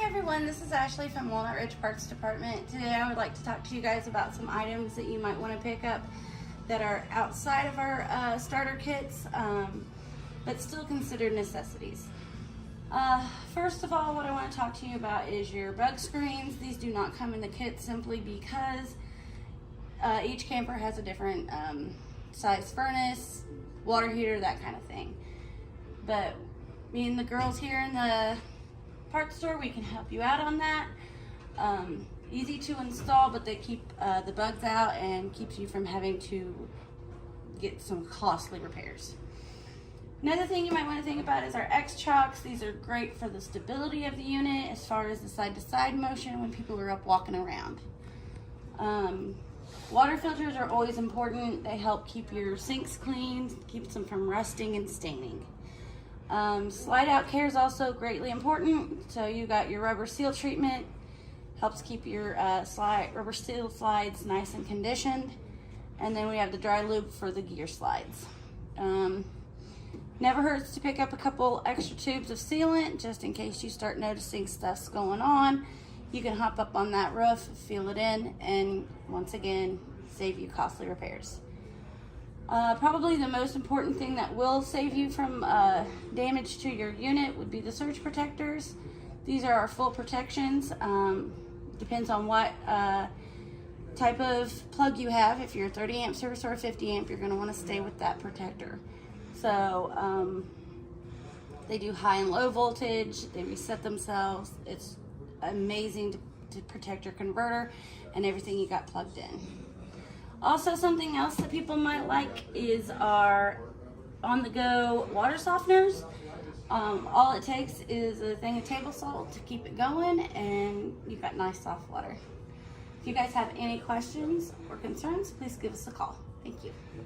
everyone, this is Ashley from Walnut Ridge Parts Department. Today I would like to talk to you guys about some items that you might want to pick up that are outside of our starter kits, but still considered necessities. First of all, what I want to talk to you about is your bug screens. These do not come in the kit simply because each camper has a different size furnace, water heater, that kind of thing. But me and the girls here in the parts store, we can help you out on that. Easy to install, but they keep the bugs out and keeps you from having to get some costly repairs. Another thing you might want to think about is our X-Chocks. These are great for the stability of the unit as far as the side-to-side motion when people are up walking around. Water filters are always important. They help keep your sinks clean, keeps them from rusting and staining. Slide out care is also greatly important. So you got your rubber seal treatment, helps keep your rubber seal slides nice and conditioned. And then we have the dry lube for the gear slides. Never hurts to pick up a couple extra tubes of sealant just in case you start noticing stuff's going on. You can hop up on that roof, feel it in, and once again, save you costly repairs. Probably the most important thing that will save you from damage to your unit would be the surge protectors. These are our full protections. Depends on what type of plug you have. If you're a 30 amp service or a 50 amp, you're going to want to stay with that protector. So they do high and low voltage. They reset themselves. It's amazing to protect your converter and everything you got plugged in. Also, something else that people might like is our on-the-go water softeners. All it takes is a thing of table salt to keep it going, and you've got nice soft water. If you guys have any questions or concerns, please give us a call. Thank you.